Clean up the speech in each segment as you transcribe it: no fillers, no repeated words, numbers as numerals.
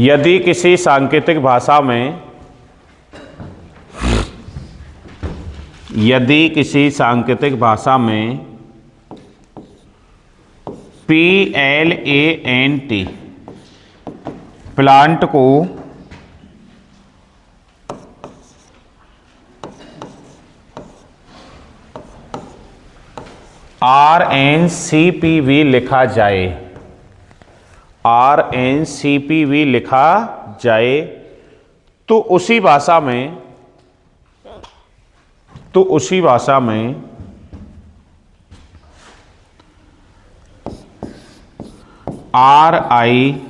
यदि किसी सांकेतिक भाषा में PLANT प्लांट को RNCPV लिखा जाए, RNCPV लिखा जाए, तो उसी भाषा में RIGHT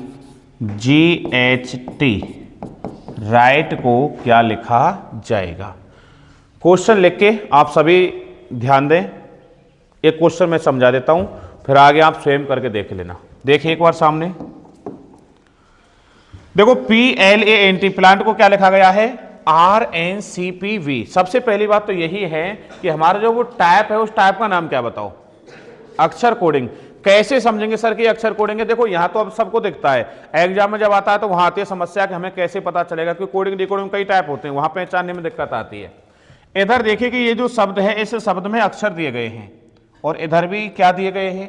राइट को क्या लिखा जाएगा। क्वेश्चन लिख के आप सभी ध्यान दें। एक क्वेश्चन मैं समझा देता हूं, फिर आगे आप स्वयं करके देख लेना। देखिए एक बार सामने देखो, PLANT प्लांट को क्या लिखा गया है, RNCPV। सबसे पहली बात तो यही है कि हमारा जो वो टाइप है उस टाइप का नाम क्या बताओ, अक्षर कोडिंग। कैसे समझेंगे सर कि अक्षर कोडिंग है? देखो यहां तो अब सबको दिखता है, एग्जाम में जब आता है तो वहां आती है समस्या कि हमें कैसे पता चलेगा, क्योंकि कोडिंग डिकोडिंग कई टाइप होते हैं, वहां पहचानने में दिक्कत आती है। इधर देखिए कि ये जो शब्द है इस शब्द में अक्षर दिए गए हैं और इधर भी क्या दिए गए हैं,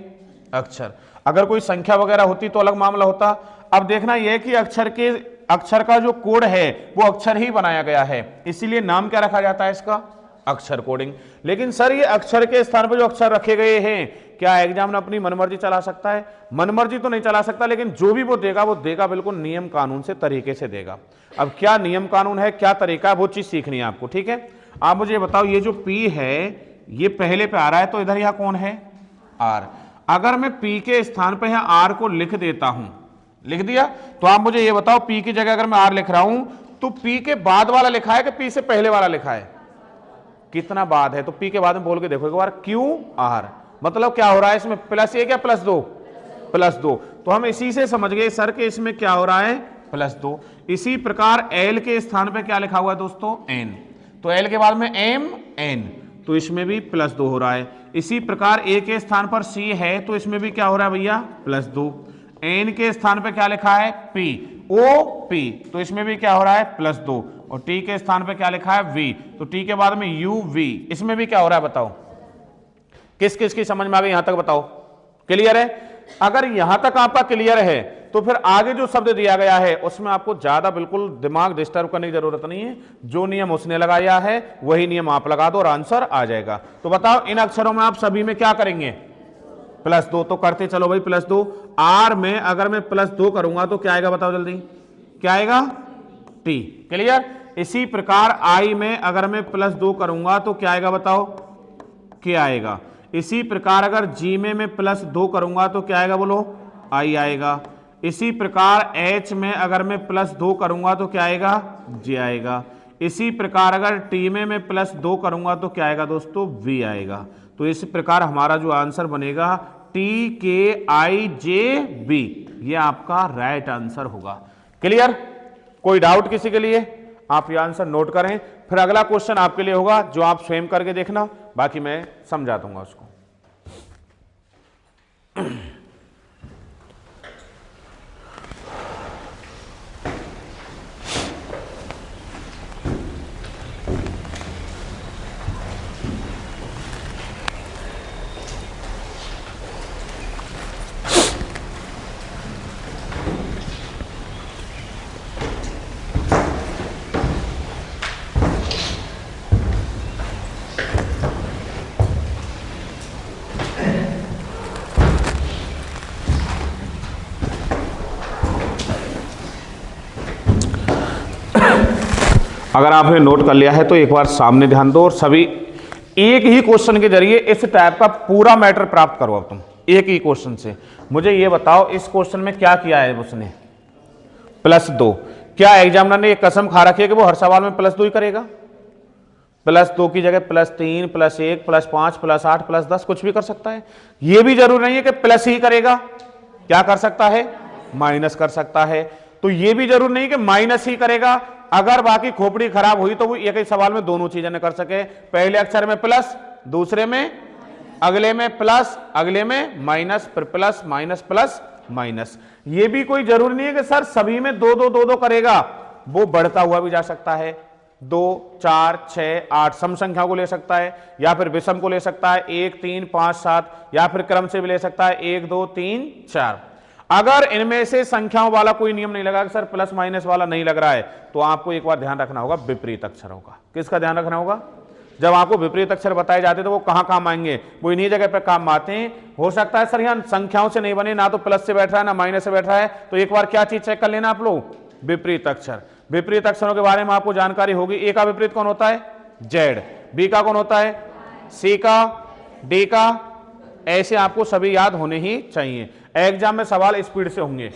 अक्षर। अगर कोई संख्या वगैरह होती तो अलग मामला होता। अब देखना यह कि अक्षर का जो कोड है वो अक्षर ही बनाया गया है, इसीलिए नाम क्या रखा जाता है इसका, अक्षर कोडिंग। लेकिन सर ये अक्षर के स्थान पर जो अक्षर रखे गए हैं, क्या एग्जामिनर अपनी मनमर्जी चला सकता है? मनमर्जी तो नहीं चला सकता, लेकिन जो भी वो देगा बिल्कुल नियम कानून से, तरीके से देगा। अब क्या नियम कानून है, क्या तरीका है, वो चीज सीखनी है आपको, ठीक है। आप मुझे बताओ, ये जो P है ये पहले पे आ रहा है, तो इधर यहां कौन है, R। अगर मैं P के स्थान पे यहां R को लिख देता हूं, लिख दिया, तो आप मुझे ये बताओ P की जगह अगर मैं R लिख रहा हूं तो P के बाद वाला लिखा है कि P से पहले वाला लिखा है, कितना बाद है? तो P के बाद में बोल के देखो एक बार, QR। मतलब क्या हो रहा है इसमें, +1 या +2, +2। तो हम इसी से समझ गए सर कि इसमें क्या हो रहा है, +2। इसी प्रकार L के स्थान पे क्या लिखा हुआ है दोस्तों, N। तो L के बाद में M N, तो इसमें भी +2 हो रहा है। इसी प्रकार A के स्थान पर C है, तो इसमें भी क्या हो रहा है भैया, +2। N के स्थान पे क्या लिखा है, P OP, तो इसमें भी क्या हो रहा है, +2। और T के स्थान पे क्या लिखा है, V, तो T के बाद में UV, इसमें भी क्या हो रहा है बताओ। किस किस की समझ में आ गई यहां तक बताओ, क्लियर है? अगर यहां तक आपका क्लियर है तो फिर आगे जो शब्द दिया गया है उसमें आपको ज्यादा बिल्कुल दिमाग डिस्टर्ब करने की जरूरत नहीं है। जो नियम उसने लगाया है वही नियम आप लगा दो और आंसर आ जाएगा। तो बताओ इन अक्षरों में आप सभी में क्या करेंगे, +2। तो करते चलो भाई, +2। R में अगर मैं +2 करूंगा तो क्या आएगा बताओ जल्दी, क्या आएगा, T, क्लियर। इसी प्रकार I में अगर मैं +2 करूंगा तो क्या आएगा बताओ, क्या आएगा। इसी प्रकार अगर G में मैं +2 करूंगा तो क्या आएगा बोलो, I आएगा। इसी प्रकार H में अगर मैं +2 करूंगा तो क्या आएगा, J आएगा। इसी प्रकार अगर T में मैं +2 करूंगा तो क्या आएगा दोस्तों, V आएगा। तो इस प्रकार हमारा जो आंसर बनेगा TKIJB, ये आपका राइट आंसर होगा। क्लियर? कोई डाउट किसी के लिए? आप ये आंसर नोट करें, फिर अगला क्वेश्चन आपके लिए होगा जो आप स्वयं करके देखना, बाकी मैं समझा दूंगा उसको। अगर आपने नोट कर लिया है तो एक बार सामने ध्यान दो और सभी एक ही क्वेश्चन के जरिए इस टाइप का पूरा मैटर प्राप्त करो। अब तुम एक ही क्वेश्चन से मुझे ये बताओ, इस क्वेश्चन में क्या किया है उसने, +2। क्या एग्जामिनर ने ये कसम खा रखी है कि वो हर सवाल में +2 ही करेगा? +2 की जगह +3, +1, +5, +8, +10 कुछ भी कर सकता है। ये भी जरूरी नहीं है कि प्लस ही करेगा, क्या कर सकता है, माइनस कर सकता है। तो ये भी जरूर नहीं कि माइनस ही करेगा। अगर बाकी खोपड़ी खराब हुई तो वो एक ही सवाल में दोनों चीजें न कर सके, पहले अक्षर में प्लस, दूसरे में, अगले में प्लस, अगले में माइनस, फिर प्लस माइनस प्लस माइनस। ये भी कोई जरूरी नहीं है कि सर सभी में दो दो दो दो करेगा, वो बढ़ता हुआ भी जा सकता है, 2 4 6 8 सम संख्या को ले सकता है, या फिर विषम को ले सकता है 1 3 5 7, या फिर क्रम से भी ले सकता है 1 2 3 4। अगर इनमें से संख्याओं वाला कोई नियम नहीं लगा कि सर प्लस माइनस वाला नहीं लग रहा है, तो आपको एक बार ध्यान रखना होगा विपरीत अक्षरों का। किसका ध्यान रखना होगा? जब आपको विपरीत अक्षर बताए जाते तो वो कहां काम आएंगे? वो इन्हीं जगह पर काम आते हैं। हो सकता है सर यहां संख्याओं से नहीं बने, ना तो प्लस से बैठ रहा है ना माइनस से बैठ रहा है, तो एक बार क्या चीज चेक कर लेना आप लोग, विपरीत अक्षर। विपरीत अक्षरों के बारे में आपको जानकारी होगी। ए का विपरीत कौन होता है? जेड। बी का कौन होता है? सी का, डी का। ऐसे आपको सभी याद होने ही चाहिए। एग्जाम में सवाल स्पीड से होंगे,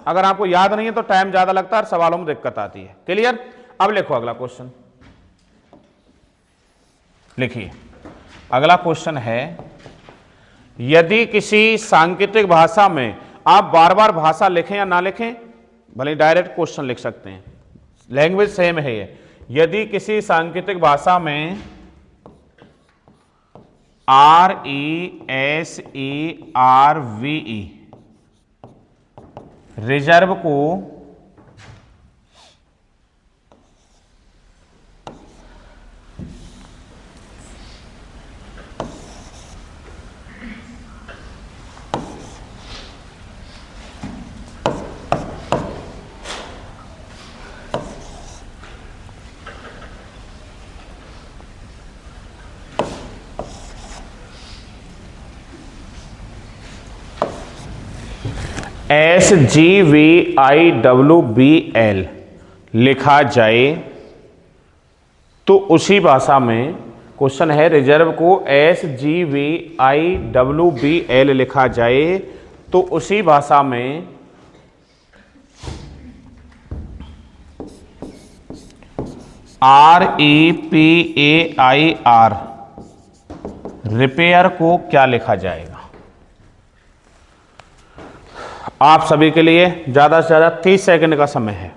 अगर आपको याद नहीं है तो टाइम ज्यादा लगता है और सवालों में दिक्कत आती है। क्लियर? अब लिखो अगला क्वेश्चन। लिखिए अगला क्वेश्चन है, यदि किसी सांकेतिक भाषा में, आप बार बार भाषा लिखें या ना लिखें, भले डायरेक्ट क्वेश्चन लिख सकते हैं, लैंग्वेज सेम है ये। यदि किसी सांकेतिक भाषा में RESERVE रिजर्व को SGVIWBL लिखा जाए तो उसी भाषा में, क्वेश्चन है रिजर्व को SGVIWBL लिखा जाए तो उसी भाषा में REPAIR रिपेयर को क्या लिखा जाएगा? आप सभी के लिए ज्यादा से ज्यादा 30 सेकंड का समय है।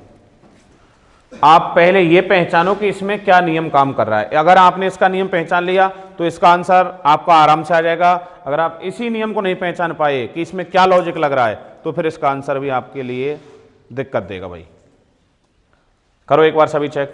आप पहले ये पहचानो कि इसमें क्या नियम काम कर रहा है। अगर आपने इसका नियम पहचान लिया तो इसका आंसर आपका आराम से आ जाएगा। अगर आप इसी नियम को नहीं पहचान पाए कि इसमें क्या लॉजिक लग रहा है, तो फिर इसका आंसर भी आपके लिए दिक्कत देगा भाई। करो एक बार सभी चेक।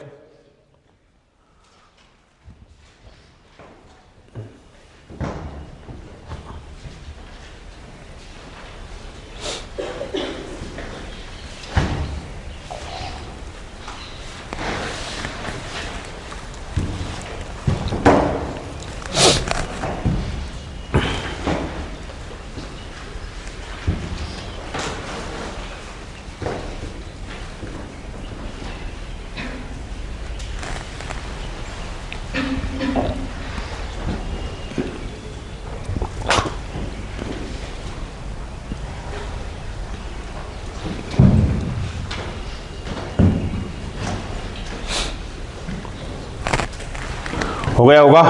हो गया होगा?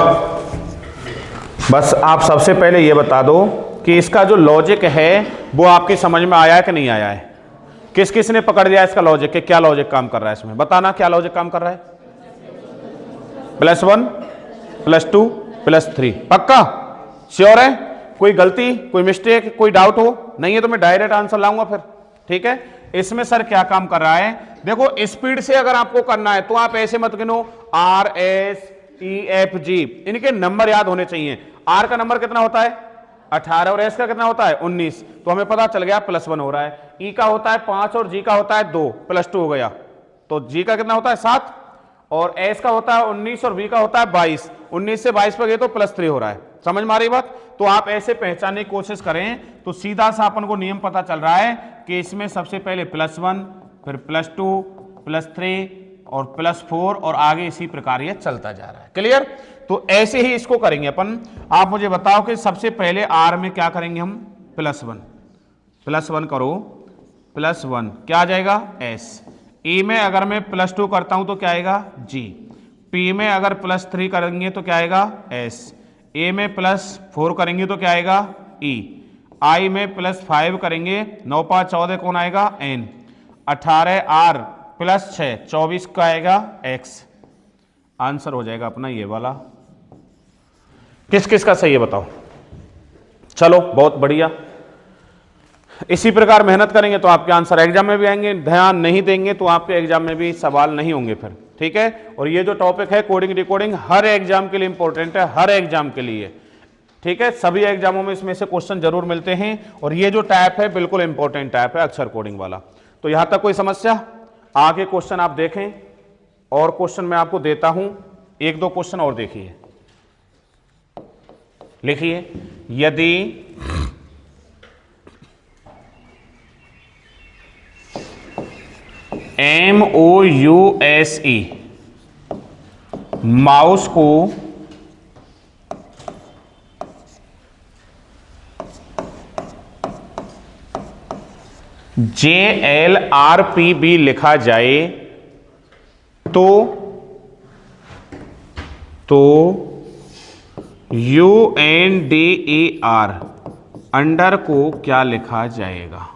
बस आप सबसे पहले ये बता दो कि इसका जो लॉजिक है वो आपकी समझ में आया है कि नहीं आया है। किस किस ने पकड़ लिया इसका लॉजिक कि क्या लॉजिक काम कर रहा है इसमें? बताना क्या लॉजिक काम कर रहा है। +1 +2 +3 पक्का? श्योर है? कोई गलती, कोई मिस्टेक, कोई डाउट हो? नहीं है तो मैं डायरेक्ट आंसर लाऊंगा फिर। ठीक है, इसमें सर क्या काम कर रहा है? देखो स्पीड से अगर आपको करना है तो आप ऐसे मत गिनो RSEFG, इनके नंबर याद होने चाहिए। R का नंबर कितना होता है? 18 और S का कितना होता है? 19। तो हमें पता चल गया +1 हो रहा है। E का होता है 5 और G का होता है 2, +2 हो गया। तो G का कितना होता है? 7 और S का होता है 19 और V का होता है 22। 19 से 22 पर गए तो +3 हो रहा है। समझ में आ रही बात? तो आप ऐसे पहचानने की कोशिश करें तो सीधा सा अपन को नियम पता चल रहा है कि इसमें सबसे पहले +1 फिर +2 +3 और +4 और आगे इसी प्रकार ये चलता जा रहा है। क्लियर? तो ऐसे ही इसको करेंगे अपन। आप मुझे बताओ कि सबसे पहले R में क्या करेंगे हम? +1 करो, +1 क्या आ जाएगा? S। E में अगर मैं +2 करता हूं तो क्या आएगा? G। P में अगर +3 करेंगे तो क्या आएगा? S। A में +4 करेंगे तो क्या आएगा? E। I में +5 करेंगे, 9 5 14 कौन आएगा? N। 18 R +6 24 का आएगा X। आंसर हो जाएगा अपना ये वाला। किस किस का सही है बताओ? चलो बहुत बढ़िया। इसी प्रकार मेहनत करेंगे तो आपके आंसर एग्जाम में भी आएंगे, ध्यान नहीं देंगे तो आपके एग्जाम में भी सवाल नहीं होंगे फिर, ठीक है। और ये जो टॉपिक है कोडिंग डिकोडिंग हर एग्जाम के लिए इंपॉर्टेंट है, हर एग्जाम के लिए, ठीक है। सभी एग्जामों में इसमें से क्वेश्चन जरूर मिलते हैं और ये जो टाइप है बिल्कुल इंपॉर्टेंट टाइप है अक्षर कोडिंग वाला। तो यहां तक कोई समस्या? आगे क्वेश्चन आप देखें और क्वेश्चन मैं आपको देता हूं, एक दो क्वेश्चन और देखिए, लिखिए। यदि MOUSE माउस को JLRPB लिखा जाए तो UNDER अंडर को क्या लिखा जाएगा?